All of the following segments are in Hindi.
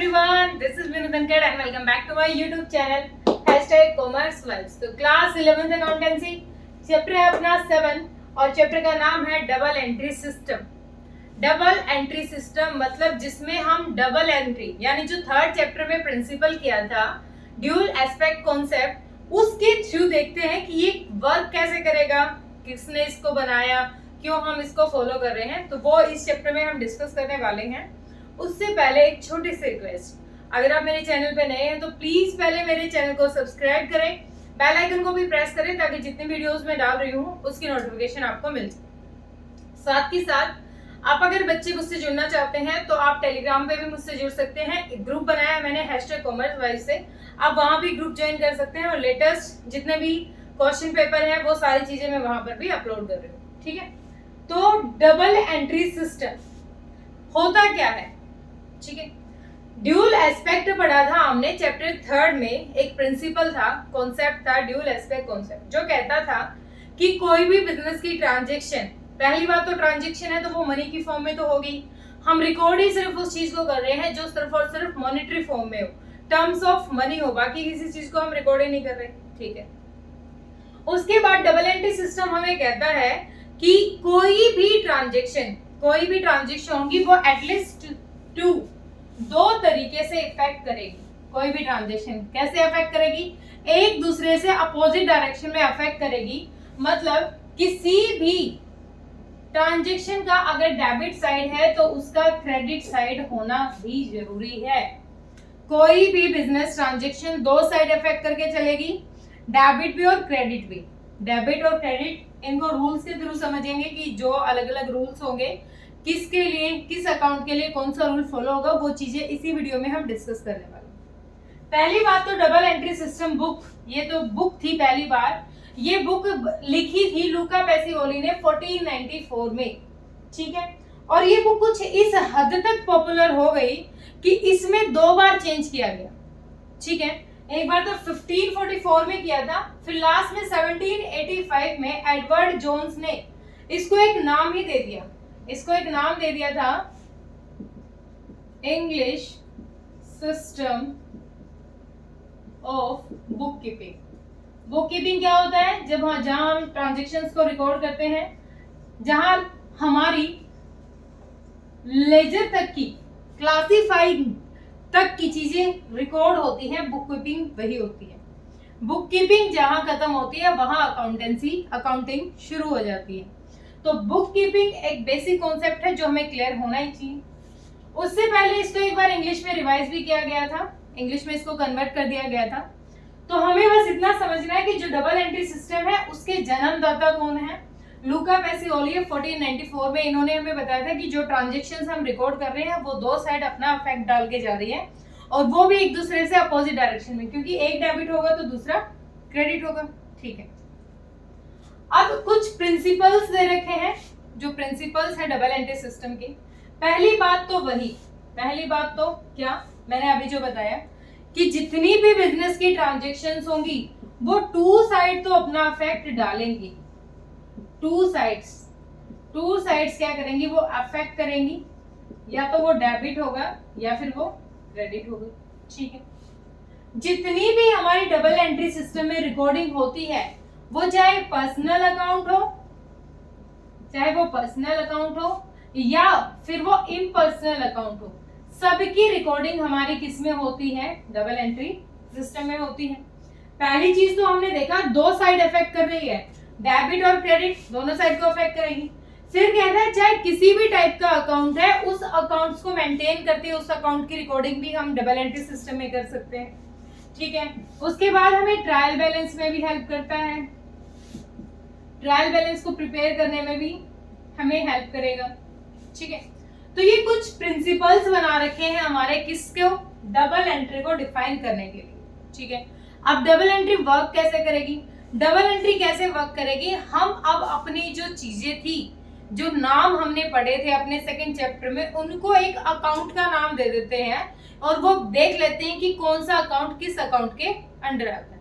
everyone, this is Vinod Ankad and welcome back to my YouTube channel #CommerceVibes। तो क्लास 11th अकाउंटेंसी चैप्टर है अपना 7 और चैप्टर का नाम है double entry system. Double entry system मतलब जिसमें हम डबल एंट्री यानी जो थर्ड चैप्टर में प्रिंसिपल किया था ड्यूल एस्पेक्ट कॉन्सेप्ट, उसके थ्रू देखते हैं कि ये वर्क कैसे करेगा, किसने इसको बनाया, क्यों हम इसको फॉलो कर रहे हैं। तो वो इस चैप्टर में हम डिस्कस करने वाले हैं। उससे पहले एक छोटी सी रिक्वेस्ट, अगर आप मेरे चैनल पे नए हैं तो प्लीज पहले मेरे चैनल को सब्सक्राइब करें, बेल आइकन को भी प्रेस करें ताकि जितनी वीडियोस मैं डाल रही हूँ उसकी नोटिफिकेशन आपको मिल जाए। साथ ही साथ आप अगर बच्चे मुझसे जुड़ना चाहते हैं तो आप टेलीग्राम पे भी मुझसे जुड़ सकते हैं। एक ग्रुप बनाया है मैंने #CommerceVibes से, आप वहां भी ग्रुप ज्वाइन कर सकते हैं और लेटेस्ट जितने भी क्वेश्चन पेपर है वो सारी चीजें मैं वहां पर भी अपलोड कर रही हूँ। ठीक है, तो डबल एंट्री सिस्टम होता क्या है। ठीक है, ड्यूल एस्पेक्ट पढ़ा था हमने चैप्टर 3 में। एक प्रिंसिपल था, कॉन्सेप्ट था ड्यूल एस्पेक्ट कॉन्सेप्ट, जो कहता था कि कोई भी बिजनेस की ट्रांजैक्शन, पहली बात तो ट्रांजैक्शन है तो वो मनी की फॉर्म में तो होगी। हम रिकॉर्ड ही सिर्फ उस चीज को कर रहे हैं जो सिर्फ और सिर्फ मॉनेटरी फॉर्म में हो, टर्म्स ऑफ मनी हो, बाकी किसी चीज को हम रिकॉर्ड ही नहीं कर रहे। ठीक है, उसके बाद डबल एंट्री सिस्टम हमें कहता है कि कोई भी ट्रांजैक्शन होगी वो एटलीस्ट दो तरीके से इफेक्ट करेगी। कोई भी ट्रांजैक्शन कैसे अफेक्ट करेगी, एक दूसरे से अपोजिट डायरेक्शन में अफेक्ट करेगी। मतलब किसी भी ट्रांजैक्शन का अगर डेबिट साइड है तो उसका क्रेडिट साइड होना भी जरूरी है। कोई भी बिजनेस ट्रांजैक्शन दो साइड अफेक्ट करके चलेगी, डेबिट भी और क्रेडिट भी। डेबिट और क्रेडिट इनको रूल्स के थ्रू समझेंगे कि जो अलग अलग रूल्स होंगे, किसके लिए, किस अकाउंट के लिए कौन सा रूल फॉलो होगा, वो चीजें इसी वीडियो में हम डिस्कस करने वाले हैं। पहली बात तो डबल एंट्री सिस्टम बुक, ये तो बुक थी पहली बार। ये बुक लिखी थी लूका पैसिओली ने 1494 में। ठीक है, और ये बुक कुछ इस हद तक पॉपुलर हो गई कि इसमें दो बार चेंज किया गया। ठीक है, एक बार तो 1544 में किया था, फिर लास्ट में 1785 में एडवर्ड जोन्स ने इसको एक नाम ही दे दिया। इसको एक नाम दे दिया था English system of book keeping. Book keeping क्या होता है, जब जहां हम ट्रांजैक्शंस को रिकॉर्ड करते हैं, जहां हमारी लेजर तक की, क्लासिफाइड तक की चीजें रिकॉर्ड होती हैं, बुक कीपिंग वही होती है। बुक कीपिंग जहां खत्म होती है वहां अकाउंटिंग शुरू हो जाती है। तो बुक कीपिंग एक बेसिक कॉन्सेप्ट है जो हमें क्लियर होना ही चाहिए। उससे पहले इसको एक बार इंग्लिश में रिवाइज भी किया गया था, इंग्लिश में इसको कन्वर्ट कर दिया गया था। तो हमें बस इतना समझना है कि जो डबल एंट्री सिस्टम है उसके जन्मदाता कौन है। लूका पैसिओली 1494 में इन्होंने हमें बताया था कि जो ट्रांजैक्शंस हम रिकॉर्ड कर रहे हैं वो दो साइड अपना इफेक्ट डाल के जा रही है, और वो भी एक दूसरे से अपोजिट डायरेक्शन में, क्योंकि एक डेबिट होगा तो दूसरा क्रेडिट होगा। ठीक है, अब कुछ प्रिंसिपल्स दे रखे हैं, जो प्रिंसिपल्स है डबल एंट्री सिस्टम के। पहली बात तो क्या मैंने अभी जो बताया कि जितनी भी बिजनेस की ट्रांजैक्शंस होंगी वो टू साइड तो अपना इफेक्ट डालेंगी। टू साइड्स क्या करेंगी, वो अफेक्ट करेंगी, या तो वो डेबिट होगा या फिर वो क्रेडिट होगा। ठीक है, जितनी भी हमारी डबल एंट्री सिस्टम में रिकॉर्डिंग होती है, वो चाहे पर्सनल अकाउंट हो या फिर वो इम्पर्सनल अकाउंट हो, सबकी रिकॉर्डिंग हमारी किस में होती है, डबल एंट्री सिस्टम में होती है। पहली चीज तो हमने देखा दो साइड अफेक्ट कर रही है, डेबिट और क्रेडिट दोनों साइड को अफेक्ट करेगी। फिर कहता है चाहे किसी भी टाइप का अकाउंट है, उस अकाउंट्स को मेंटेन करते हैं, उस अकाउंट की रिकॉर्डिंग भी हम डबल एंट्री सिस्टम में कर सकते हैं। ठीक है, उसके बाद हमें ट्रायल बैलेंस में भी हेल्प करता है, ट्रायल बैलेंस को प्रिपेयर करने में भी हमें हेल्प करेगा। ठीक है, तो ये कुछ प्रिंसिपल्स बना रखे हैं हमारे किसको, डबल एंट्री को डिफाइन करने के लिए। ठीक है, अब डबल एंट्री वर्क कैसे करेगी, हम अब अपनी जो चीजें थी, जो नाम हमने पढ़े थे अपने सेकंड चैप्टर में, उनको एक अकाउंट का नाम दे देते हैं और वो देख लेते हैं कि कौन सा अकाउंट किस अकाउंट के अंडर आता है।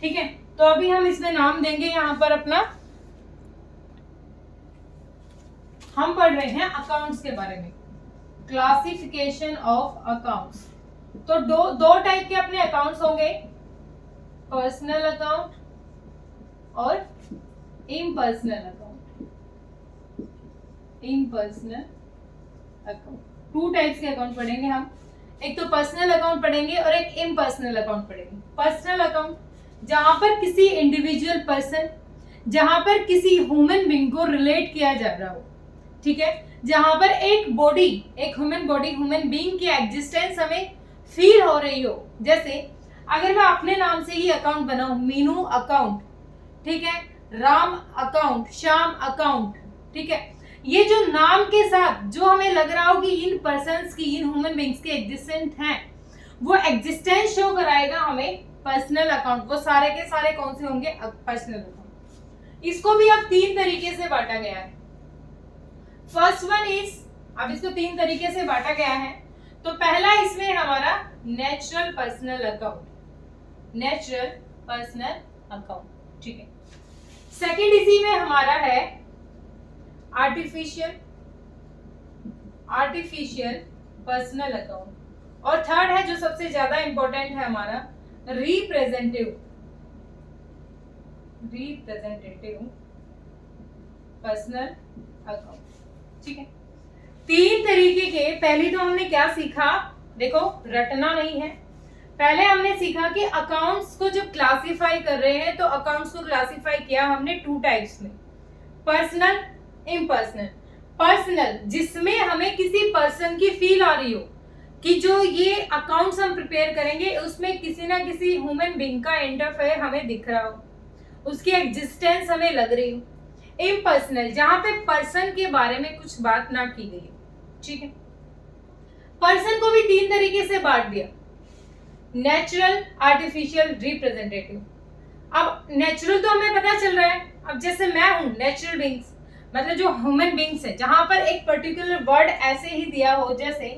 ठीक है, तो अभी हम इसमें नाम देंगे, यहाँ पर अपना हम पढ़ रहे हैं अकाउंट्स के बारे में, क्लासिफिकेशन ऑफ अकाउंट्स। तो दो टाइप के अपने अकाउंट्स होंगे, पर्सनल अकाउंट और impersonal account. Impersonal account, two types के अकाउंट पढ़ेंगे हम। एक तो पर्सनल अकाउंट पढ़ेंगे और एक इम्पर्सनल अकाउंट पढ़ेंगे। पर्सनल अकाउंट जहां पर किसी इंडिविजुअल पर्सन, जहां पर किसी ह्यूमन बीइंग को रिलेट किया जा रहा हो, ठीक है, जहां पर एक बॉडी, एक ह्यूमन बॉडी, ह्यूमन बीइंग की एग्जिस्टेंस हमें फील हो रही हो। जैसे अगर मैं अपने नाम से ही अकाउंट बनाऊं, मीनू अकाउंट, ठीक है, राम अकाउंट, श्याम अकाउंट, ठीक है, ये जो नाम के साथ जो हमें लग रहा हो कि इन पर्सन्स की, इन ह्यूमन बीइंग्स के एग्जिस्टेंट हैं, वो एग्जिस्टेंस शो कराएगा हमें पर्सनल अकाउंट। वो सारे के सारे कौन से होंगे? Personal account. इसको भी अब तीन तरीके से बांटा गया है। फर्स्ट वन इज, अब इसको तीन तरीके से बांटा गया है। तो पहला इसमें हमारा natural personal account, natural personal account, ठीक है। सेकंड इसी में हमारा है आर्टिफिशियल पर्सनल अकाउंट। और थर्ड है जो सबसे ज्यादा इंपॉर्टेंट है हमारा रिप्रेजेंटेटिव पर्सनल अकाउंट, ठीक है। तीन तरीके के, पहले तो हमने क्या सीखा, देखो रटना नहीं है। पहले हमने सीखा कि अकाउंट्स को जब क्लासिफाई कर रहे हैं तो अकाउंट्स को क्लासिफाई किया हमने टू टाइप्स में, पर्सनल, इम्पर्सनल। पर्सनल जिसमें हमें किसी पर्सन की फील आ रही हो कि जो ये अकाउंट्स हम प्रिपेयर करेंगे उसमें किसी ना किसी ह्यूमन बीइंग का इंटरफेयर हमें दिख रहा हो, उसकी एग्जिस्टेंस हमें लग रही हो। इम्पर्सनल जहां पे पर्सन के बारे में कुछ बात ना की गई, ठीक है। पर्सन को भी तीन तरीके से बांट दिया, नेचुरल, आर्टिफिशियल, रिप्रेजेंटेटिव। अब नेचुरल तो हमें पता चल रहा है, अब जैसे मैं हूं नेचुरल बीइंग्स, मतलब जो ह्यूमन बीइंग्स है, जहां पर एक पर्टिकुलर वर्ड ऐसे ही दिया हो, जैसे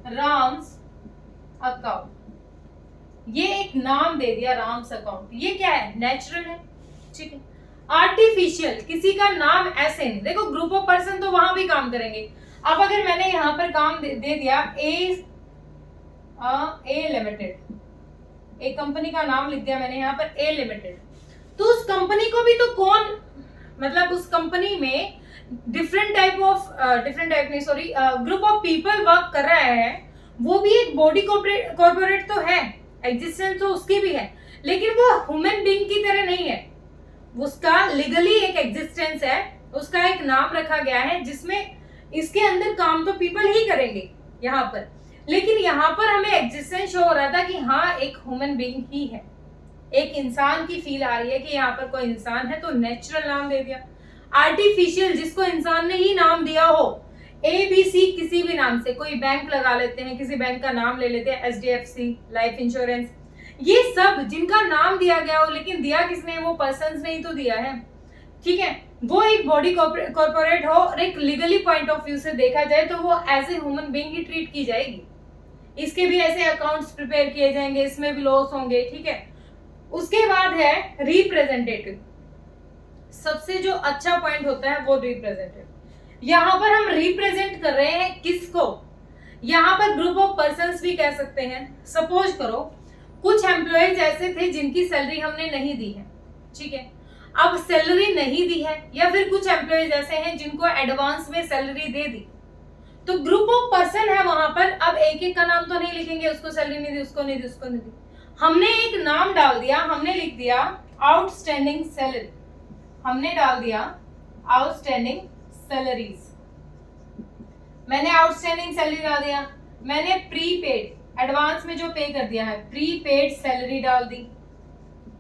राम्स अकाउंट, ये एक नाम दे दिया राम्स अकाउंट, ये क्या है? नेचुरल है, ठीक है। आर्टिफिशियल किसी का नाम ऐसे नहीं, देखो ग्रुप ऑफ पर्सन तो वहां भी काम करेंगे। अब अगर मैंने यहाँ पर काम दे दिया ए लिमिटेड, एक कंपनी का नाम लिख दिया मैंने यहाँ पर ए लिमिटेड, तो उस कंपनी को भी तो कौन, मतलब उस कंपनी में डिफरेंट टाइप नहीं sorry group of people work कर रहा है, वो भी एक बॉडी कॉर्पोरेट तो है, एग्जिस्टेंस तो उसकी भी है, लेकिन वो ह्यूमन बीइंग की तरह नहीं है। उसका लीगली एक एग्जिस्टेंस है, उसका एक नाम रखा गया है जिसमें इसके अंदर काम तो पीपल ही करेंगे यहाँ पर, लेकिन यहाँ पर हमें एग्जिस्टेंस शो हो रहा था कि हाँ एक ह्यूमन बीइंग ही है, एक इंसान की फील आ रही है कि यहाँ पर कोई इंसान है, तो नेचुरल नाम दे दिया। आर्टिफिशियल जिसको इंसान ने ही नाम दिया हो, ABC किसी भी नाम से, कोई बैंक लगा लेते हैं, किसी बैंक का नाम ले लेते हैं, SDFC लाइफ इंश्योरेंस, ये सब जिनका नाम दिया गया हो, लेकिन दिया किसने? वो पर्सन्स ने ही तो दिया है, ठीक है। वो एक बॉडी कॉर्पोरेट हो और एक लीगली पॉइंट ऑफ व्यू से देखा जाए तो वो एज ए ह्यूमन बीइंग ही ट्रीट की जाएगी। इसके भी ऐसे अकाउंट्स प्रिपेयर किए जाएंगे, इसमें भी लॉस होंगे, ठीक है। उसके बाद है रिप्रेजेंटेटिव, सबसे जो अच्छा पॉइंट होता है वो रिप्रेजेंटेटिव। यहाँ पर हम रिप्रेजेंट कर रहे हैं किसको? यहाँ पर ग्रुप ऑफ पर्सन्स भी कह सकते हैं। सपोज करो कुछ एम्प्लॉयज ऐसे थे जिनकी सैलरी हमने नहीं दी है, ठीक है, अब सैलरी नहीं दी है, या फिर कुछ एम्प्लॉयज ऐसे हैं जिनको एडवांस में सैलरी दे दी, तो ग्रुप ऑफ पर्सन है वहां पर। अब एक एक का नाम तो नहीं लिखेंगे, उसको सैलरी नहीं दी, उसको नहीं दी, उसको नहीं दी, हमने एक नाम डाल दिया, हमने लिख दिया आउटस्टैंडिंग सैलरी, हमने डाल दिया आउटस्टैंडिंग सैलरीज, मैंने आउटस्टैंडिंग सैलरी डाल दिया, मैंने प्रीपेड एडवांस में जो पे कर दिया है प्रीपेड सैलरी डाल दी,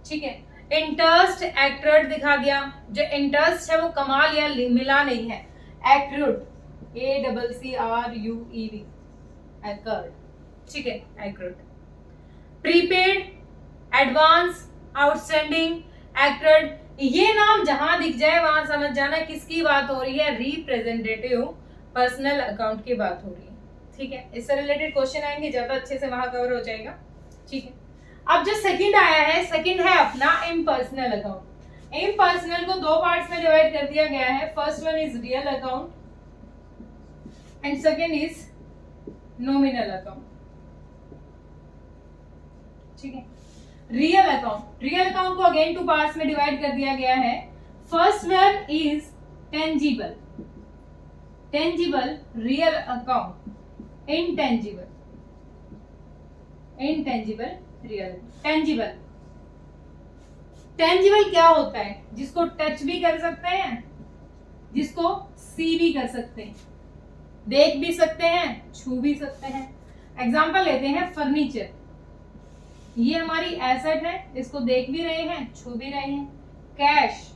ठीक है। इंटरेस्ट एक्रूड दिखा दिया, जो इंटरेस्ट है वो कमा लिया, मिला नहीं है, एक्रूड ACCRUED एक्रूड, ठीक है, accrued. Prepaid, advance, outstanding, accrued, ये नाम जहां दिख जाए वहां समझ जाना किसकी बात हो रही है? रिप्रेजेंटेटिव पर्सनल अकाउंट की बात हो रही है, ठीक है। इससे रिलेटेड क्वेश्चन आएंगे, ज्यादा अच्छे से वहां कवर हो जाएगा, ठीक है। अब जो सेकंड आया है, सेकंड है अपना इम्पर्सनल अकाउंट। इम्पर्सनल को दो पार्ट्स में डिवाइड कर दिया गया है, first one is real account and second is nominal account. ठीक है। रियल अकाउंट, रियल अकाउंट को अगेन 2 पार्ट्स में डिवाइड कर दिया गया है। First one is tangible, tangible real account, intangible, intangible real, tangible. Tangible क्या होता है? जिसको टच भी कर सकते हैं, जिसको सी भी कर सकते हैं, देख भी सकते हैं, छू भी सकते हैं। एग्जांपल लेते हैं फर्नीचर, ये हमारी एसेट है, इसको देख भी रहे हैं, छू भी रहे हैं। कैश,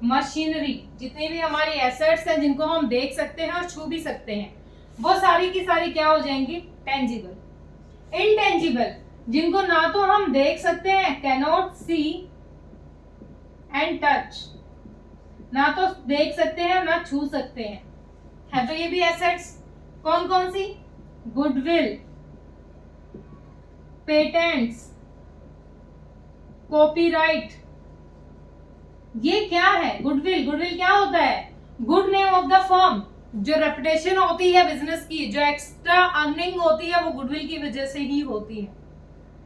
मशीनरी, जितने भी हमारी एसेट्स हैं जिनको हम देख सकते हैं और छू भी सकते हैं, वो सारी की सारी क्या हो जाएंगी? टेंजिबल। इनटेंजिबल, जिनको ना तो हम देख सकते हैं, कैनॉट सी एंड टच, ना तो देख सकते हैं ना छू सकते हैं, है तो ये भी एसेट्स। कौन कौन सी? Goodwill, patents, copyright. ये क्या है? गुडविल, गुडविल क्या होता है? Good name of the firm, जो रेपुटेशन होती है बिजनेस की, जो एक्स्ट्रा अर्निंग होती है, वो गुडविल की वजह से ही होती है।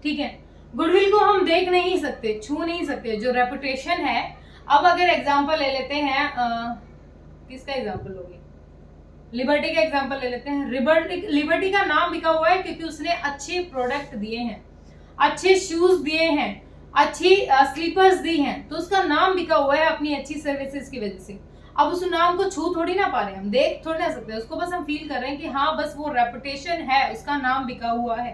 ठीक है, गुडविल को हम देख नहीं सकते, छू नहीं सकते, जो रेपुटेशन है। अब अगर एग्जांपल ले लेते हैं, किसका एग्जांपल लोगे? लिबर्टी का एग्जांपल ले लेते हैं। लिबर्टी का नाम बिका हुआ है क्योंकि उसने अच्छे प्रोडक्ट दिए हैं, अच्छे शूज दिए हैं, अच्छी स्लीपर्स दी हैं, तो उसका नाम बिका हुआ है अपनी अच्छी सर्विसेज की वजह से। अब उस नाम को छू थोड़ी ना पा रहे हैं, हम देख थोड़ी ना सकते, उसको बस हम फील कर रहे हैं कि हाँ बस वो रेपुटेशन है, उसका नाम बिका हुआ है।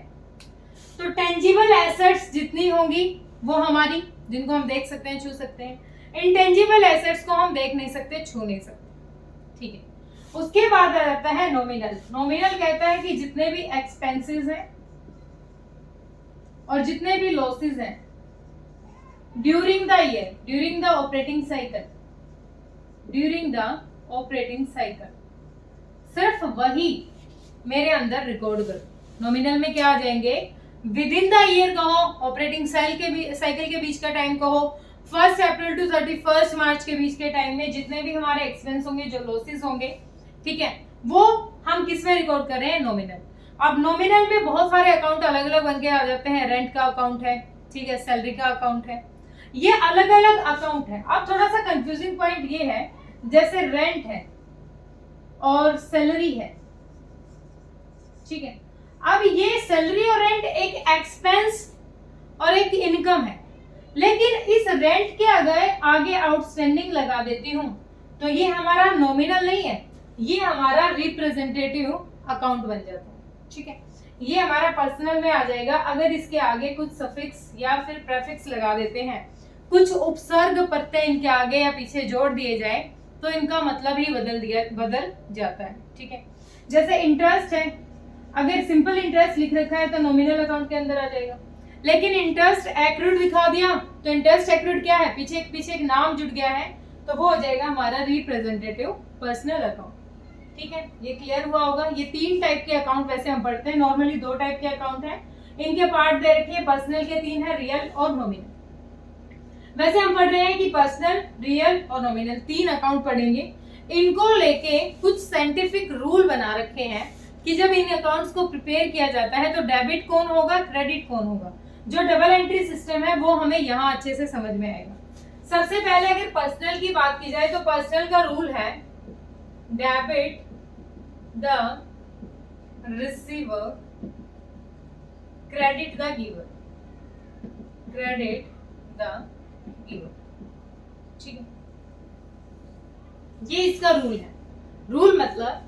तो टेंजिबल एसेट्स जितनी होंगी वो हमारी, जिनको हम देख सकते हैं, छू सकते हैं। इनटेंजिबल एसेट्स को हम देख नहीं सकते, छू नहीं सकते। ठीक है, उसके बाद आ जाता है नॉमिनल। नॉमिनल कहता है कि जितने भी एक्सपेंसेस हैं और जितने भी लॉसेस हैं during the year, during the operating cycle, during the operating cycle, सिर्फ वही मेरे अंदर रिकॉर्ड करो। नॉमिनल में क्या आ जाएंगे? विद इन द ईयर कहो, ऑपरेटिंग साइकिल के बीच का टाइम कहो, 1 अप्रैल टू 31 मार्च के बीच के टाइम में जितने भी हमारे एक्सपेंस होंगे, जो लॉसेस होंगे, ठीक है, वो हम किस में रिकॉर्ड कर रहे हैं? नॉमिनल। अब नॉमिनल में बहुत सारे अकाउंट अलग अलग बन के आ जाते हैं। रेंट का अकाउंट है, ठीक है, सैलरी का अकाउंट है, ये अलग अलग अकाउंट है। अब थोड़ा सा कंफ्यूजिंग पॉइंट ये है, जैसे रेंट है और सैलरी है, ठीक है। अब ये सैलरी और रेंट एक एक्सपेंस और एक इनकम है, लेकिन इस रेंट के आगे आउटस्टैंडिंग लगा देती हूं तो ये हमारा नॉमिनल नहीं है, ये हमारा रिप्रेजेंटेटिव अकाउंट बन जाता है। ठीक है, ये हमारा पर्सनल में आ जाएगा। अगर इसके आगे कुछ सफिक्स या फिर प्रेफिक्स लगा देते हैं, कुछ उपसर्ग प्रत्यय इनके आगे या पीछे जोड़ दिए जाए तो इनका मतलब ही बदल जाता है। ठीक है, जैसे इंटरेस्ट है, अगर सिंपल इंटरेस्ट लिख रखा है तो नॉमिनल अकाउंट के अंदर आ जाएगा, लेकिन इंटरेस्ट एक्रूड दिखा दिया तो इंटरेस्ट एक्रूड क्या है? पीछे एक नाम जुड़ गया है, तो वो हो जाएगा हमारा रिप्रेजेंटेटिव पर्सनल अकाउंट। ठीक है, ये क्लियर हुआ होगा। ये 3 टाइप के अकाउंट वैसे हम पढ़ते हैं, नॉर्मली 2 टाइप के अकाउंट हैं, इनके पार्ट दे रखे हैं, पर्सनल के 3 है, रियल और नॉमिनल। वैसे हम पढ़ रहे हैं कि पर्सनल, रियल और नॉमिनल 3 अकाउंट पढ़ेंगे। इनको लेके कुछ साइंटिफिक रूल बना रखे हैं कि जब इन अकाउंट्स को प्रिपेयर किया जाता है तो डेबिट कौन होगा, क्रेडिट कौन होगा। जो डबल एंट्री सिस्टम है वो हमें यहाँ अच्छे से समझ में आएगा। सबसे पहले अगर पर्सनल की बात की जाए तो पर्सनल का रूल है debit the receiver, credit the giver, credit the giver. ठीक है, ये इसका रूल है। रूल मतलब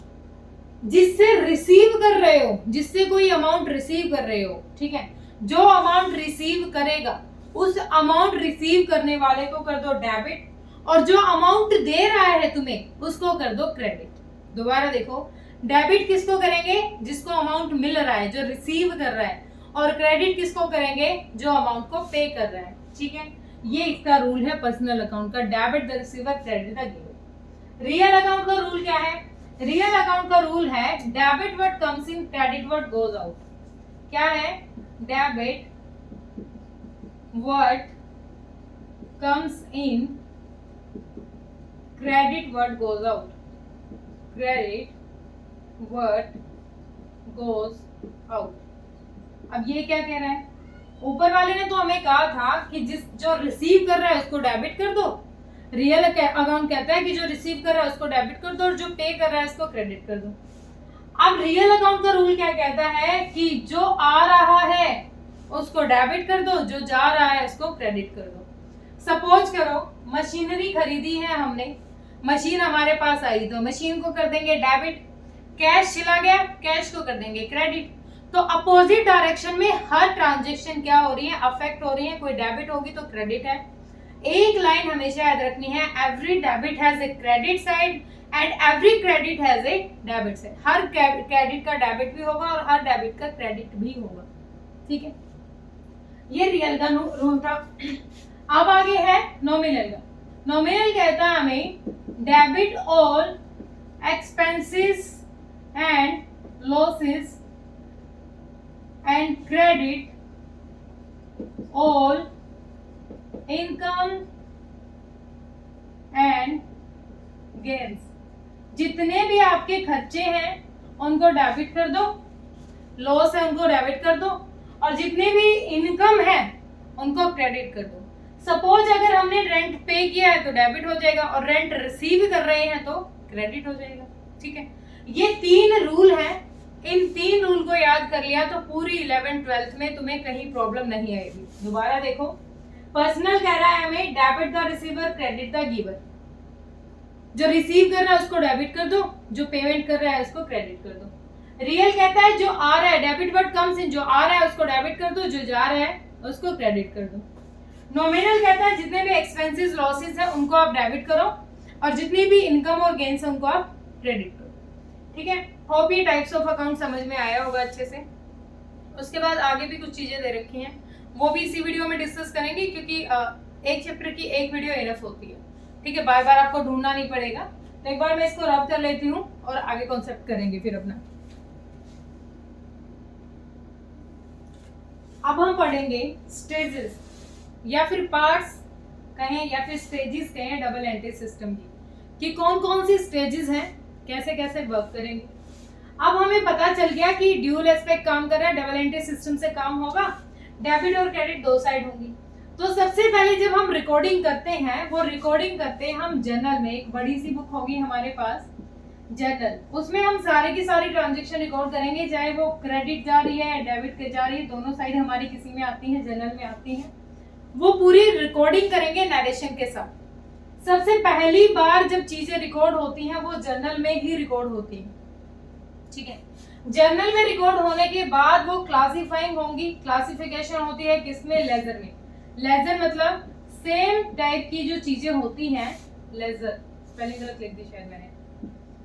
जिससे रिसीव कर रहे हो, जिससे कोई अमाउंट रिसीव कर रहे हो, ठीक है, जो अमाउंट रिसीव करेगा उस अमाउंट रिसीव करने वाले को कर दो डेबिट, और जो अमाउंट दे रहा है तुम्हें उसको कर दो क्रेडिट। दोबारा देखो, डेबिट किसको करेंगे? जिसको अमाउंट मिल रहा है, जो रिसीव कर रहा है, और क्रेडिट किसको करेंगे? जो अमाउंट को पे कर रहा है। ठीक है, ये इसका रूल है पर्सनल अकाउंट का, debit the receiver, credit the giver. Real account का रूल क्या है? रियल अकाउंट का रूल है debit what comes in, credit what goes out. क्या है? Debit what comes in, credit what goes out, credit what goes out. अब ये क्या कह रहा है? ऊपर वाले ने तो हमें कहा था कि जो रिसीव कर रहा है उसको डेबिट कर दो, रियल अकाउंट कहता है कि जो रिसीव कर रहा है उसको डेबिट कर दो और जो पे कर रहा है उसको क्रेडिट कर दो। अब रियल अकाउंट का रूल क्या कहता है कि जो आ रहा है उसको डेबिट कर दो, जो जा रहा है उसको क्रेडिट कर दो। सपोज करो मशीनरी खरीदी है हमने, मशीन हमारे पास आई तो मशीन को कर देंगे डेबिट, कैश चला गया कैश को कर देंगे क्रेडिट। तो अपोजिट डायरेक्शन में हर ट्रांजेक्शन क्या हो रही है, अफेक्ट हो रही है, कोई डेबिट होगी तो क्रेडिट है। एक लाइन हमेशा याद रखनी है, every debit has a credit side and every credit has a debit side. Her credit का डेबिट भी होगा और हर डेबिट का क्रेडिट भी होगा, ठीक है। ये रियल का रूल था। अब आगे है नॉमिनल का। नॉमिनल कहता है हमें debit all expenses and losses and credit all income and gains। जितने भी आपके खर्चे हैं उनको डेबिट कर दो, लॉस है उनको डेबिट कर दो, और जितने भी इनकम है उनको क्रेडिट कर दो। सपोज अगर हमने रेंट पे किया है तो डेबिट हो जाएगा और रेंट रिसीव कर रहे हैं तो क्रेडिट हो जाएगा, ठीक है। ये 3 रूल हैं, इन 3 रूल को याद कर लिया तो पूरी 11th 12th में तुम्हें कहीं प्रॉब्लम नहीं आएगी। दोबारा देखो, पर्सनल कह रहा है हमें debit the receiver credit the giver. जो रिसीव कर रहा है उसको डेबिट कर दो, जो पेमेंट कर रहा है उसको क्रेडिट कर दो। रियल कहता है जो आ रहा है, डेबिट वर्ड कम्स इन, जो आ रहा है उसको डेबिट कर दो, जो जा रहा है उसको क्रेडिट कर दो। नॉमिनल कहता है जितने भी एक्सपेंसेस लॉसेस है उनको आप डेबिट करो और जितनी भी इनकम और गेन्स है उनको आप क्रेडिट करो, ठीक है। होप ये टाइप्स ऑफ अकाउंट समझ में आया होगा अच्छे से। उसके बाद आगे भी कुछ चीजें दे रखी हैं, वो भी इसी वीडियो में डिस्कस करेंगे क्योंकि एक चैप्टर की एक वीडियो इनफ होती है, ठीक है। बार बार आपको ढूंढना नहीं पड़ेगा। तो एक बार मैं इसको रब कर लेती हूँ और आगे कॉन्सेप्ट करेंगे फिर अपना। अब हम पढ़ेंगे स्टेजेस या फिर पार्ट्स कहें या फिर स्टेजेस कहें डबल एंट्री सिस्टम की, कि कौन कौन सी स्टेजेस हैं, कैसे कैसे वर्क करेंगे। अब हमें पता चल गया कि ड्यूल एस्पेक्ट काम कर रहा है, डबल एंट्री सिस्टम से काम होगा, डेबिट और क्रेडिट 2 साइड होंगी। तो सबसे पहले जब हम रिकॉर्डिंग करते हैं, वो रिकॉर्डिंग करते हैं हम जर्नल में। एक बड़ी सी बुक होगी हमारे पास जर्नल, उसमें हम सारे की सारी ट्रांजेक्शन रिकॉर्ड करेंगे, चाहे वो क्रेडिट जा रही है डेबिट के जा रही है, दोनों साइड हमारी किसी में आती है, जर्नल में आती है। वो पूरी रिकॉर्डिंग करेंगे नरेशन के साथ। सबसे पहली बार जब चीजें रिकॉर्ड होती हैं वो जर्नल में ही रिकॉर्ड होती है, ठीक है। जर्नल में रिकॉर्ड होने के बाद वो क्लासिफाइंग होंगी। क्लासिफिकेशन होती है किसमें, लेजर में। लेजर मतलब सेम टाइप की जो चीजें होती हैं, लेजर स्पेलिंग गलत लिख दी शायद मैंने,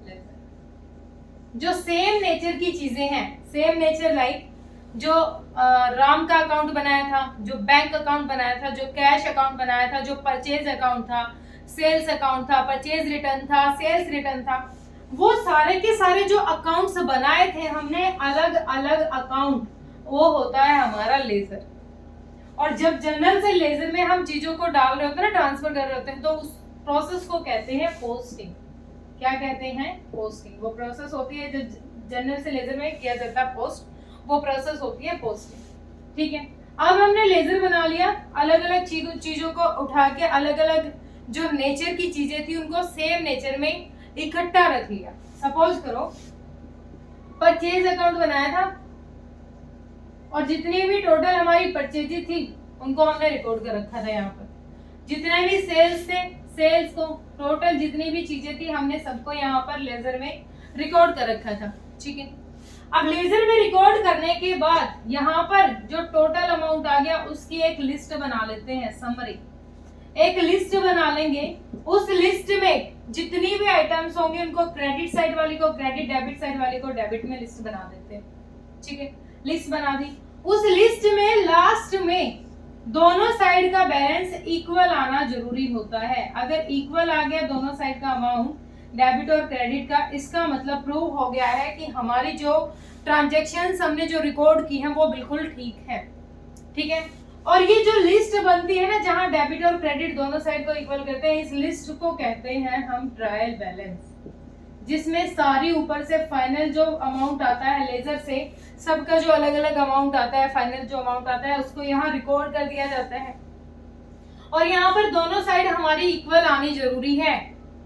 लेजर जो सेम नेचर की चीजें हैं, सेम नेचर लाइक जो राम का अकाउंट बनाया था, जो बैंक अकाउंट बनाया था, जो कैश अकाउंट बनाया था, जो परचेज अकाउंट था, सेल्स अकाउंट था, परचेज रिटर्न था, सेल्स रिटर्न था, वो सारे के सारे जो अकाउंट्स बनाए थे हमने अलग अलग अकाउंट, वो होता है हमारा लेजर। और जब जर्नल से लेजर में हम चीजों को डाल रहे होते हैं ना, ट्रांसफर कर रहे होते हैं, तो उस प्रोसेस को कहते हैं पोस्टिंग। क्या कहते हैं, पोस्टिंग। वो प्रोसेस होती है जो जर्नल से लेजर में किया जाता है पोस्ट, वो प्रोसेस होती है पोस्टिंग, ठीक है। अब हमने लेजर बना लिया, अलग अलग चीजों को उठा के अलग अलग जो नेचर की चीजें थी उनको सेम नेचर में इकट्ठा रख लिया। सपोज करो परचेज अकाउंट बनाया था और जितनी भी टोटल हमारी परचेज थी उनको हमने रिकॉर्ड कर रखा था। यहाँ पर जितने भी सेल्स थे, सेल्स को टोटल जितनी भी चीजें थी हमने सबको यहाँ पर लेजर में रिकॉर्ड कर रखा था, ठीक है। अब लेजर में रिकॉर्ड करने के बाद यहाँ पर जो टोटल अमाउंट आ गया उसकी एक लिस्ट बना लेते हैं, समरी एक लिस्ट बना लेंगे। उस लिस्ट में जितनी भी आइटम्स होंगे उनको क्रेडिट साइड वाली को क्रेडिट, डेबिट साइड वाली को डेबिट में लिस्ट बना देते हैं, ठीक है। लिस्ट बना दी। उस लिस्ट में लास्ट में दोनों साइड का बैलेंस इक्वल आना जरूरी होता है। अगर इक्वल आ गया दोनों साइड का अमाउंट डेबिट और क्रेडिट का, इसका मतलब प्रूव हो गया है कि हमारी जो ट्रांजैक्शंस हमने जो रिकॉर्ड की हैं वो बिल्कुल ठीक है, ठीक है। और ये जो लिस्ट बनती है ना जहां डेबिट और क्रेडिट दोनों साइड को इक्वल करते हैं, इस लिस्ट को कहते हैं हम ट्रायल बैलेंस। जिसमें सारी ऊपर से फाइनल जो अमाउंट आता है लेजर से, सबका जो अलग अलग अमाउंट आता है, फाइनल जो अमाउंट आता है उसको यहाँ रिकॉर्ड कर दिया जाता है। और यहाँ पर दोनों साइड हमारी इक्वल आनी जरूरी है,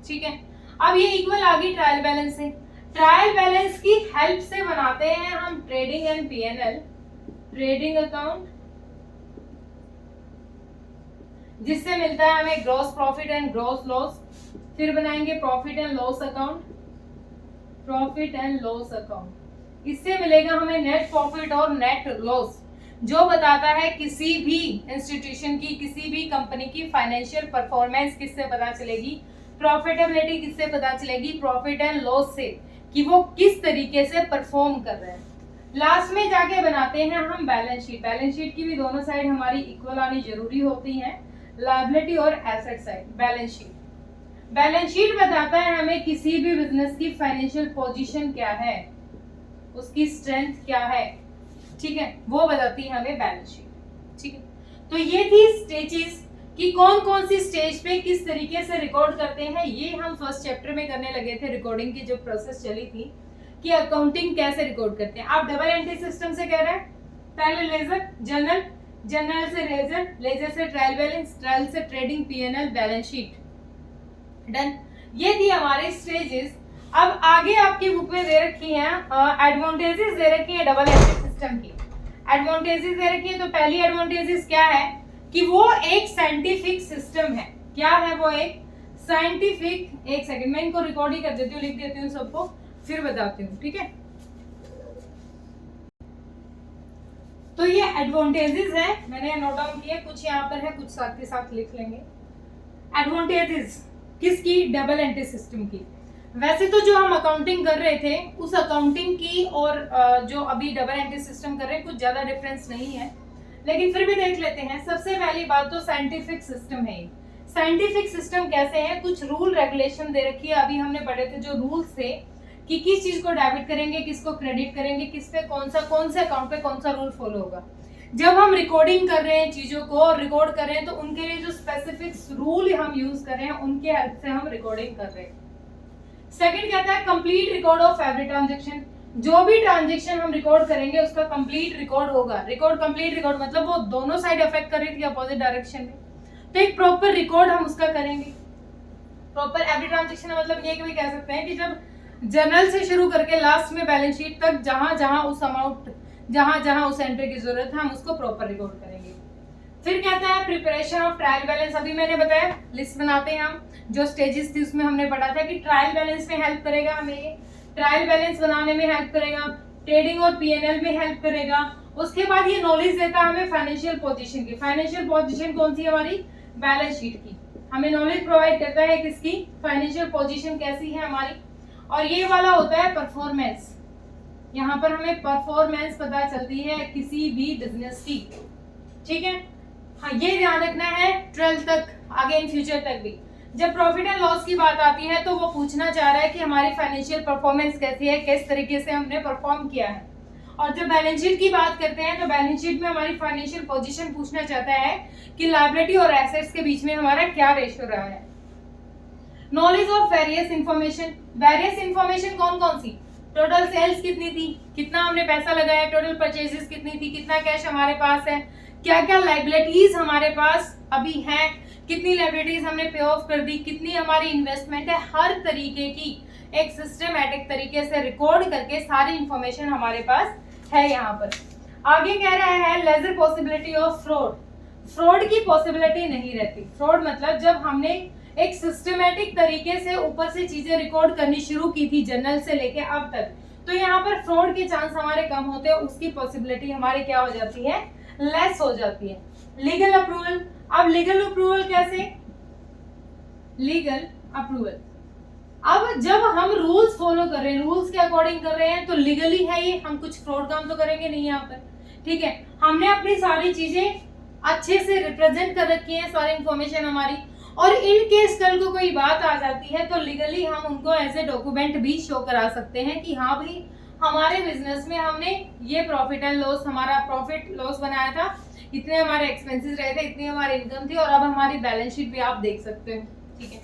ठीक है। अब ये इक्वल आ गई ट्रायल बैलेंस से। ट्रायल बैलेंस की हेल्प से बनाते हैं हम trading and PNL, trading account, जिससे मिलता है हमें gross profit and gross loss. फिर बनाएंगे profit and loss account, profit and loss account. इससे मिलेगा हमें नेट प्रॉफिट और नेट लॉस, जो बताता है किसी भी इंस्टीट्यूशन की, किसी भी कंपनी की फाइनेंशियल परफॉर्मेंस किससे पता चलेगी, प्रॉफिटेबिलिटी किससे पता चलेगी, प्रॉफिट एंड लॉस से, कि वो किस तरीके से परफॉर्म कर रहे हैं। लास्ट में जाके बनाते हैं हम बैलेंस शीट। बैलेंस शीट की भी दोनों साइड हमारी इक्वल आनी जरूरी होती है, लायबिलिटी और asset side. Balance sheet, balance sheet बताता है हमें किसी भी बिजनेस की फाइनेंशियल पोजीशन क्या है, उसकी स्ट्रेंथ क्या है, ठीक है, वो बताती है हमें बैलेंस शीट, ठीक है। तो ये थी स्टेजेस कि कौन कौन सी स्टेज पे किस तरीके से रिकॉर्ड करते हैं। ये हम फर्स्ट चैप्टर में करने लगे थे, रिकॉर्डिंग की जो प्रोसेस चली थी कि अकाउंटिंग कैसे रिकॉर्ड करते हैं। आप डबल एंट्री सिस्टम से कह रहे हैं, पहले लेजर, जर्नल, जर्नल से लेजर, लेजर से ट्रायल बैलेंस, ट्रायल से trading, PNL, balance sheet, done. ये थी हमारे स्टेजेस। अब आगे आपकी बुक में दे रखी है एडवांटेजेस दे रखी है डबल एंट्री सिस्टम की। एडवांटेजेस दे रखी है, तो पहली एडवांटेजेस क्या है कि वो एक साइंटिफिक सिस्टम है। क्या है वो? एक साइंटिफिक, एक सेकंड मैं इनको रिकॉर्ड ही कर देती हूँ, लिख देती हूँ सबको, फिर बताती हूँ, ठीक है। तो ये एडवांटेजेस है, मैंने नोट डाउन किए, कुछ यहाँ पर है, कुछ साथ के साथ लिख लेंगे। एडवांटेजेस किसकी? डबल एंट्री सिस्टम की। वैसे तो जो हम अकाउंटिंग कर रहे थे उस अकाउंटिंग की और जो अभी डबल एंट्री सिस्टम कर रहे हैं कुछ ज्यादा डिफरेंस नहीं है, लेकिन फिर भी देख लेते हैं। सबसे पहली बात तो साइंटिफिक सिस्टम है। साइंटिफिक सिस्टम कैसे है? कुछ रूल रेगुलेशन दे रखी है, अभी हमने पढ़े थे जो रूल्स थे कि किस चीज को डेबिट करेंगे, किसको क्रेडिट करेंगे, किस पे कौन से अकाउंट पे कौन सा रूल फॉलो होगा। जब हम रिकॉर्डिंग कर रहे हैं चीजों को रिकॉर्ड कर रहे हैं तो उनके लिए जो स्पेसिफिक रूल हम यूज कर रहे हैं उनके हेल्प से हम रिकॉर्डिंग कर रहे हैं। सेकंड कहता है complete record of every transaction. जो भी ट्रांजैक्शन हम रिकॉर्ड करेंगे उसका कंप्लीट रिकॉर्ड होगा। रिकॉर्ड, कंप्लीट रिकॉर्ड मतलब वो दोनों साइड अफेक्ट कर रही थी अपोजिट डायरेक्शन में, तो एक प्रॉपर रिकॉर्ड हम उसका करेंगे। प्रॉपर एवरी ट्रांजैक्शन मतलब ये भी कह सकते हैं कि जब जर्नल से शुरू करके लास्ट में बैलेंस शीट तक जहां जहां उस अमाउंट, जहां जहां उस एंट्री की जरूरत है हम उसको प्रॉपर रिकॉर्ड करेंगे। फिर कहता है प्रिपरेशन ऑफ ट्रायल बैलेंस। अभी मैंने बताया लिस्ट बनाते हैं हम, जो स्टेजेस थी उसमें हमने पढ़ा था कि ट्रायल बैलेंस में हेल्प करेगा हमें, ये ट्रायल बैलेंस बनाने में हेल्प करेगा, ट्रेडिंग और पीएनएल में हेल्प करेगा। उसके बाद ये नॉलेज देता है हमें फाइनेंशियल पोजीशन की। फाइनेंशियल पोजीशन कौन सी है हमारी? बैलेंस शीट की। हमें नॉलेज प्रोवाइड करता है किसकी? फाइनेंशियल पोजीशन कैसी है हमारी। और ये वाला होता है परफॉर्मेंस। यहाँ पर हमें परफॉर्मेंस पता चलती है किसी भी बिजनेस की, ठीक है। हाँ, ये ध्यान रखना है 12th तक, आगे इन फ्यूचर तक भी। जब प्रॉफिट एंड लॉस की बात आती है तो वो पूछना चाह रहा है कि हमारी फाइनेंशियल परफॉर्मेंस कैसी है, किस तरीके से हमने परफॉर्म किया है। और जब बैलेंस शीट की बात करते हैं तो बैलेंस शीट में हमारी फाइनेंशियल पोजीशन पूछना चाहता है कि लायबिलिटी और एसेट्स के बीच में हमारा क्या रेशियो रहा है। Knowledge of various information. Various information कौन कौन सी? टोटल सेल्स कितनी थी, कितना हमने पैसा लगाया, टोटल परचेजेस कितनी थी, कितना कैश हमारे पास है, क्या क्या लायबिलिटीज हमारे पास अभी हैं, कितनी लायबिलिटीज हमने पे ऑफ कर दी, कितनी हमारी इन्वेस्टमेंट है। हर तरीके की एक सिस्टमैटिक तरीके से रिकॉर्ड करके सारी इंफॉर्मेशन हमारे पास है यहाँ पर। आगे कह रहा है ledger possibility of fraud. Fraud की पॉसिबिलिटी नहीं रहती। फ्रॉड मतलब जब हमने एक सिस्टमैटिक तरीके से ऊपर से चीजें रिकॉर्ड करनी शुरू की थी जर्नल से लेके अब तक, तो यहाँ पर फ्रॉड के चांस हमारे कम होते हैं, उसकी पॉसिबिलिटी हमारी क्या हो जाती है? लेस हो जाती है। Legal approval. अब लीगल अप्रूवल कैसे? लीगल अप्रूवल, अब जब हम रूल्स फॉलो कर रहे हैं, रूल्स के अकॉर्डिंग कर रहे हैं तो लीगली है ये, हम कुछ फ्रॉड काम तो करेंगे नहीं यहाँ पर, ठीक है। हमने अपनी सारी चीजें अच्छे से रिप्रेजेंट कर रखी है, सारी इंफॉर्मेशन हमारी, और इन केस कल को कोई बात आ जाती है तो लीगली हम उनको एज ए डॉक्यूमेंट भी शो करा सकते हैं कि हाँ भाई हमारे बिजनेस में हमने ये प्रॉफिट एंड लॉस, हमारा प्रॉफिट लॉस बनाया था, इतने हमारे एक्सपेंसेस रहे थे, इतनी हमारी इनकम थी, और अब हमारी बैलेंस शीट भी आप देख सकते हो, ठीक है।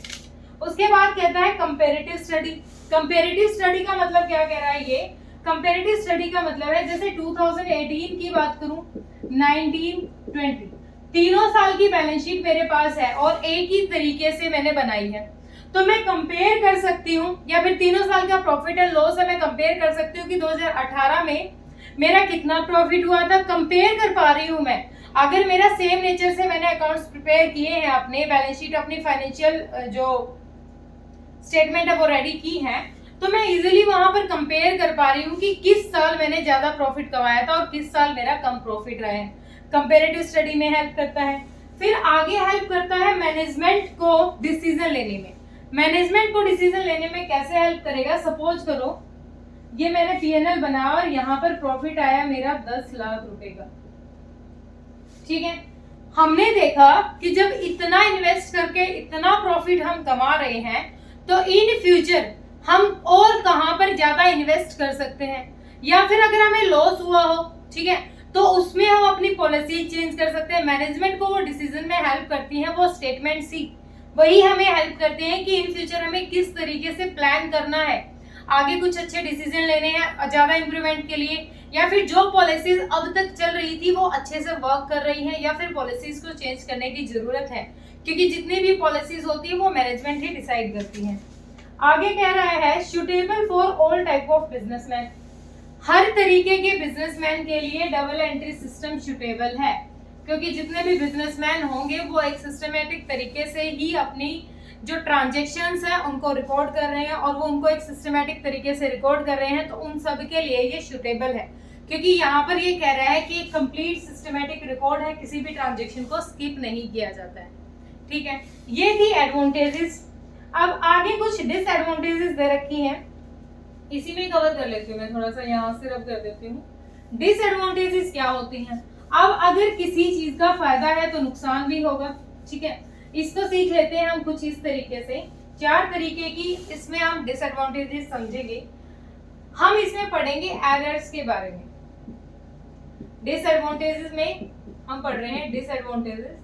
उसके बाद कहता है कंपैरेटिव स्टडी। कंपैरेटिव स्टडी का मतलब क्या कह रहा है ये? कंपैरेटिव स्टडी का मतलब है जैसे 2018 की बात करूं, 19, 20 तीनों साल की बैलेंस शीट मेरे पास है और एक ही तरीके से मैंने बनाई है, तो मैं कंपेयर कर सकती हूँ, या फिर तीनों साल का प्रॉफिट एंड लॉस है मैं कंपेयर कर सकती हूँ कि 2018 में मेरा कितना प्रॉफिट हुआ था, कंपेयर कर पा रही हूँ मैं। अगर मेरा सेम नेचर से मैंने अकाउंट्स प्रिपेयर किए हैं, अपने बैलेंस शीट, अपनी फाइनेंशियल जो स्टेटमेंट है वो रेडी की है, तो मैं इजीली वहां पर कंपेयर कर पा रही हूँ कि किस साल मैंने ज्यादा प्रॉफिट कमाया था और किस साल मेरा कम प्रॉफिट रहा है। कंपैरेटिव स्टडी में हेल्प करता है। फिर आगे हेल्प करता है मैनेजमेंट को डिसीजन लेने में। मैनेजमेंट को डिसीजन लेने में कैसे हेल्प करेगा? सपोज करो ये मैंने पीएनएल बनाया और यहाँ पर प्रॉफिट आया मेरा 10 लाख रुपए का, ठीक है। हमने देखा कि जब इतना इन्वेस्ट करके इतना प्रॉफिट हम कमा रहे हैं, तो इन फ्यूचर हम और कहां पर ज्यादा इन्वेस्ट कर सकते हैं, या फिर अगर हमें लॉस हुआ हो, ठीक है, तो उसमें हम अपनी पॉलिसी चेंज कर सकते हैं। मैनेजमेंट को वो डिसीजन में हेल्प करती है, वो स्टेटमेंट सी वही हमें हेल्प करते हैं कि इन फ्यूचर हमें किस तरीके से प्लान करना है, आगे कुछ अच्छे डिसीजन लेने हैं ज्यादा इंप्रूवमेंट के लिए, या फिर जो पॉलिसीज अब तक चल रही थी वो अच्छे से वर्क कर रही है, या फिर पॉलिसीज को चेंज करने की जरूरत है, क्योंकि जितनी भी पॉलिसीज होती है वो मैनेजमेंट ही डिसाइड करती है। आगे कह रहा है suitable for all type of businessman. हर तरीके के बिजनेसमैन के लिए डबल एंट्री सिस्टम सुटेबल है, क्योंकि जितने भी बिजनेसमैन होंगे वो एक सिस्टमेटिक तरीके से ही अपनी जो ट्रांजैक्शंस हैं उनको रिकॉर्ड कर रहे हैं, और वो उनको एक सिस्टमेटिक तरीके से रिकॉर्ड कर रहे हैं, तो उन सब के लिए ये सुटेबल है, क्योंकि यहाँ पर ये कह रहा है कि एक कंप्लीट सिस्टमेटिक रिकॉर्ड है, किसी भी ट्रांजैक्शन को स्किप नहीं किया जाता है, ठीक है। ये थी एडवांटेजेस। अब आगे कुछ डिसएडवांटेजेस दे रखी हैं, इसी में कवर कर लेती हूँ मैं, थोड़ा सा यहाँ से रब कर देती हूँ। डिसएडवांटेजेस क्या होती हैं? अब अगर किसी चीज का फायदा है तो नुकसान भी होगा, ठीक है। इसको सीख लेते हैं हम कुछ इस तरीके से, 4 तरीके की इसमें हम डिसएडवांटेजेस समझेंगे। हम इसमें पढ़ेंगे एरर्स के बारे में। डिसएडवांटेजेस में हम पढ़ रहे हैं डिसएडवांटेजेस,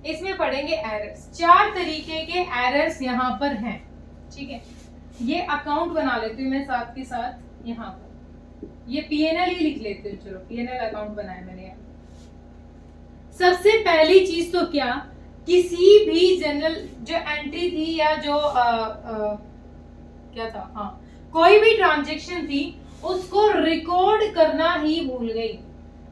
इसमें पढ़ेंगे एरर्स। 4 तरीके के एरर्स यहाँ पर हैं, ठीक है। ये अकाउंट बना लेती हूँ मैं साथ के साथ, यहाँ पर ये पीएनएल ही लिख लेती हूँ, चलो पीएनएल अकाउंट बनाया मैंने यहाँ। सबसे पहली चीज तो क्या, किसी भी जनरल जो एंट्री थी या जो क्या था, हाँ, कोई भी ट्रांजैक्शन थी उसको रिकॉर्ड करना ही भूल गई।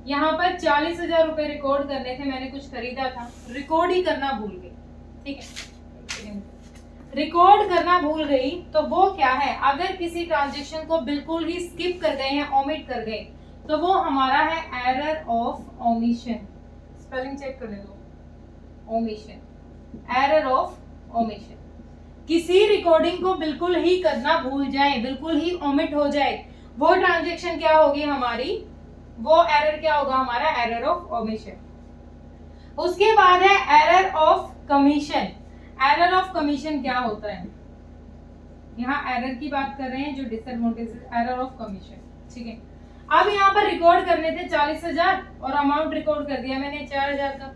यहाँ पर 40,000 रुपए रिकॉर्ड करने थे, मैंने कुछ खरीदा था, रिकॉर्ड ही करना भूल गई, ठीक है। रिकॉर्ड करना भूल गई तो वो क्या है, अगर किसी ट्रांजैक्शन को बिल्कुल ही स्किप कर गए हैं, ओमिट कर गए, तो वो हमारा है error of omission. Spelling check करने दो, ओमिशन, एरर ऑफ ओमिशन। किसी रिकॉर्डिंग को बिल्कुल ही करना भूल जाए, बिल्कुल ही ओमिट हो जाए, वो ट्रांजैक्शन क्या होगी हमारी, वो एरर क्या होगा हमारा, एरर ऑफ ओमिशन। उसके बाद है error of commission. Error of commission क्या होता है, यहाँ एरर की बात कर रहे हैं जो डिसएडवांटेज, एरर ऑफ कमीशन, ठीक है। अब यहाँ पर रिकॉर्ड करने थे 40,000 और अमाउंट रिकॉर्ड कर दिया मैंने 4,000 का,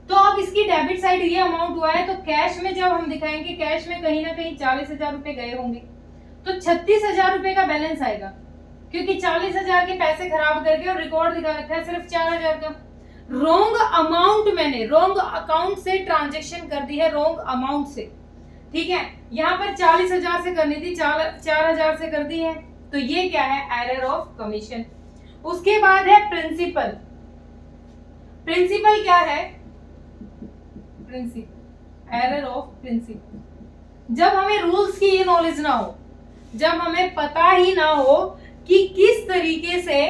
तो अब इसकी डेबिट साइड ये अमाउंट हुआ है, तो कैश में जब हम दिखाएंगे, कैश में कहीं ना कहीं 40,000 रुपए गए होंगे, तो 36,000 रुपए का बैलेंस आएगा, क्योंकि 40,000 के पैसे खराब करके और रिकॉर्ड दिखा रखा है सिर्फ 4,000 का। रॉन्ग अमाउंट, मैंने रॉन्ग अकाउंट से ट्रांजैक्शन कर दी है, रॉन्ग अमाउंट से, ठीक है। यहाँ पर 40,000 से करनी थी, 4,000 से कर दी है, तो ये क्या है, एरर ऑफ कमीशन। उसके बाद है प्रिंसिपल। प्रिंसिपल क्या है, प्रिंसिपल, एरर ऑफ प्रिंसिपल। जब हमें रूल्स की ये नॉलेज ना हो, जब हमें पता ही ना हो कि किस तरीके से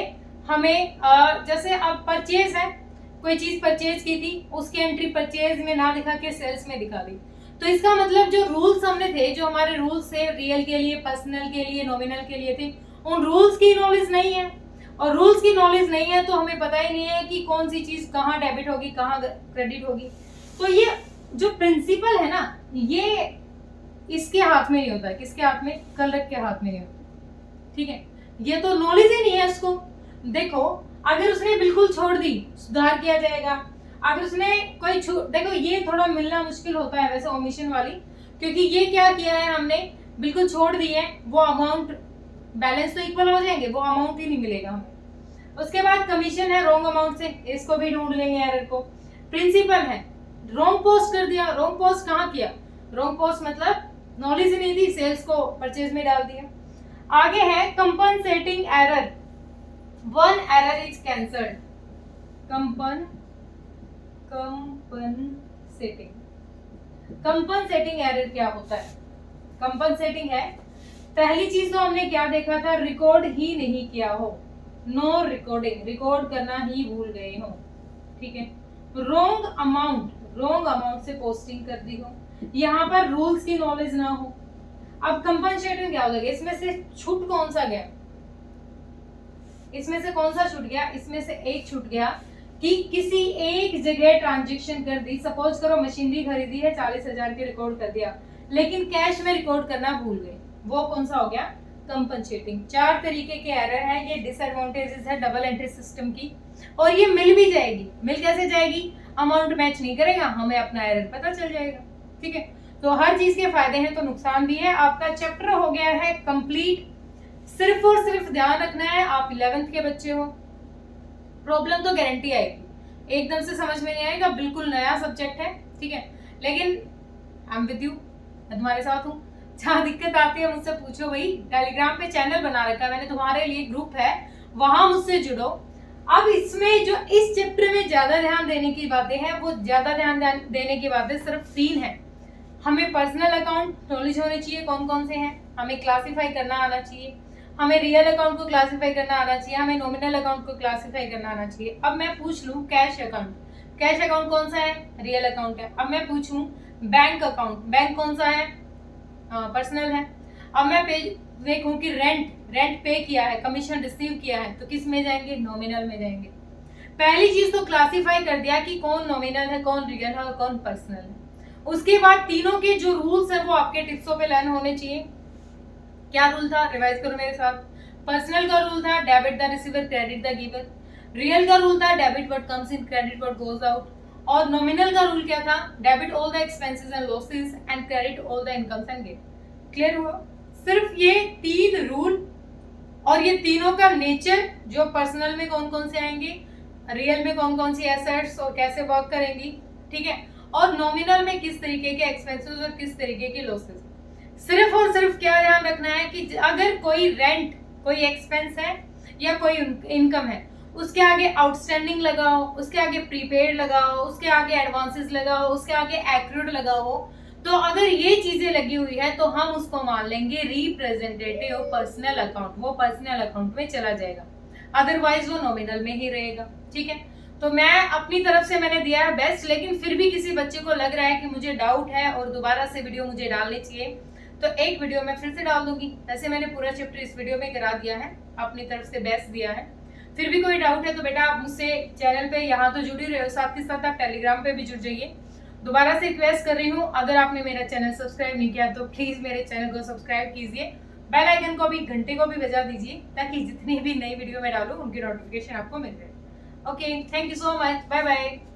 हमें जैसे अब परचेज है, कोई चीज परचेज की थी, उसकी एंट्री परचेज में ना दिखा के सेल्स में दिखा दी, तो इसका मतलब जो रूल्स हमने थे, जो हमारे रूल्स थे रियल के लिए, पर्सनल के लिए, नॉमिनल के लिए थे, उन रूल्स की नॉलेज नहीं है, और रूल्स की नॉलेज नहीं है तो हमें पता ही नहीं है कि कौन सी चीज कहाँ डेबिट होगी, कहाँ क्रेडिट होगी। तो ये जो प्रिंसिपल है ना, ये इसके हाथ में नहीं होता है, किसके हाथ में, क्लर्क के हाथ में नहीं होता, ठीक है। ये तो नॉलेज ही नहीं है इसको। देखो अगर उसने बिल्कुल छोड़ दी, सुधार किया जाएगा, अब उसमें कोई देखो ये थोड़ा मिलना मुश्किल होता है वैसे ओमिशन वाली, क्योंकि ये क्या किया है हमने, बिल्कुल छोड़ दी है, वो अमाउंट बैलेंस तो इक्वल हो जाएंगे, वो अमाउंट ही नहीं मिलेगा हमें। उसके बाद कमीशन है रॉन्ग अमाउंट से, इसको भी ढूंढ लेंगे एरर को। प्रिंसिपल है, रॉन्ग पोस्ट कर दिया, रॉन्ग पोस्ट कहाँ किया, रॉन्ग पोस्ट मतलब नॉलेज ही नहीं दी, सेल्स को परचेज में डाल दिया। आगे है compensating error, one error is cancelled. Compensating error क्या होता है, कंपनसेटिंग है, पहली चीज तो हमने क्या देखा था, रिकॉर्ड ही नहीं किया हो, नो रिकॉर्डिंग, रिकॉर्ड करना ही भूल गए हो, ठीक है। रॉन्ग अमाउंट से पोस्टिंग कर दी हो, यहाँ पर रूल्स की नॉलेज ना हो। अब कंपनसेटिंग क्या हो जाएगा, इसमें से छूट कौन सा गया, इसमें से कौन सा छूट गया, इसमें से एक छूट गया कि किसी एक जगह ट्रांजैक्शन कर दी, सपोज करो मशीनरी खरीदी है 40,000 की, रिकॉर्ड कर दिया, लेकिन कैश में रिकॉर्ड करना भूल गए, वो कौन सा हो गया, कंपनसेटिंग। 4 तरीके के एरर है, ये डिसएडवांटेजेस है डबल एंट्री सिस्टम की, और ये मिल भी जाएगी, मिल कैसे जाएगी, अमाउंट मैच नहीं करेगा, हमें अपना एरर पता चल जाएगा, ठीक है। तो हर चीज के फायदे हैं तो नुकसान भी है। आपका चैप्टर हो गया है कंप्लीट, सिर्फ और सिर्फ ध्यान रखना है आप 11th के बच्चे हो, प्रॉब्लम तो गारंटी आएगी, एकदम से समझ में नहीं आएगा, बिल्कुल नया सब्जेक्ट है, ठीक है, लेकिन आई एम विद यू, मैं तुम्हारे साथ हूँ, जहाँ दिक्कत आती है मुझसे पूछो भाई, टेलीग्राम पे चैनल बना रखा है मैंने, तुम्हारे लिए ग्रुप है, वहां मुझसे जुड़ो। अब इसमें जो इस चैप्टर में ज्यादा ध्यान देने की बातें हैं, वो ज्यादा ध्यान देने की बातें सिर्फ 3 है। हमें पर्सनल अकाउंट नॉलेज होने चाहिए, कौन कौन से हैं, हमें क्लासीफाई करना आना चाहिए, हमें रियल अकाउंट को क्लासीफाई करना आना चाहिए, हमें नॉमिनल अकाउंट को क्लासीफाई करना आना चाहिए। अब मैं पूछ लूं कैश अकाउंट, कैश अकाउंट कौन सा है, रियल अकाउंट है। अब मैं पूछूं बैंक अकाउंट, बैंक कौन सा है, पर्सनल है। अब मैं देखूं कि रेंट पे किया है, कमीशन रिसीव किया है, तो किस में जाएंगे, नॉमिनल में जाएंगे। पहली चीज तो क्लासीफाई कर दिया कि कौन नॉमिनल है, कौन रियल है और कौन पर्सनल है। उसके बाद तीनों के जो रूल्स है वो आपके टिप्सों पे लर्न होने चाहिए। क्या रूल था, रिवाइज करो मेरे साथ। पर्सनल का रूल था debit the receiver, credit the giver. Real का रूल था debit what comes in, credit what goes out. और नॉमिनल का रूल क्या था, debit all the expenses and losses and credit all the incomes and gain. Clear हुआ, सिर्फ ये 3 रूल, और ये तीनों का नेचर, जो पर्सनल में कौन कौन से आएंगे, रियल में कौन कौन सी एसेट्स और कैसे वर्क करेंगी, ठीक है, और नॉमिनल में किस तरीके के एक्सपेंसेस और किस तरीके के लॉसेस। सिर्फ और सिर्फ क्या ध्यान रखना है कि अगर कोई रेंट, कोई एक्सपेंस है या कोई इनकम है, उसके आगे आउटस्टैंडिंग लगाओ, उसके आगे प्रीपेड लगाओ, उसके आगे एडवांसेस लगाओ, उसके आगे एक्रूड लगाओ, तो अगर ये चीजें लगी हुई है तो हम उसको मान लेंगे रिप्रेजेंटेटिव पर्सनल अकाउंट, वो पर्सनल अकाउंट में चला जाएगा, अदरवाइज वो नॉमिनल में ही रहेगा, ठीक है। तो मैं अपनी तरफ से मैंने दिया है बेस्ट, लेकिन फिर भी किसी बच्चे को लग रहा है कि मुझे डाउट है और दोबारा से वीडियो मुझे डालनी चाहिए, तो एक वीडियो मैं फिर से डाल दूंगी। वैसे मैंने पूरा चैप्टर इस वीडियो में करा दिया है, अपनी तरफ से बेस्ट दिया है। फिर भी कोई डाउट है तो बेटा आप मुझसे चैनल पे यहाँ तो जुड़ी रहे हो, साथ के साथ आप टेलीग्राम पे भी जुड़ जाइए। दोबारा से रिक्वेस्ट कर रही हूँ, अगर आपने मेरा चैनल सब्सक्राइब नहीं किया तो प्लीज मेरे चैनल को सब्सक्राइब कीजिए, बेल आइकन को भी, घंटे को भी बजा दीजिए, ताकि जितनी भी नई वीडियो मैं डालूं उनकी नोटिफिकेशन आपको मिल जाए। Okay, thank you so much, bye bye.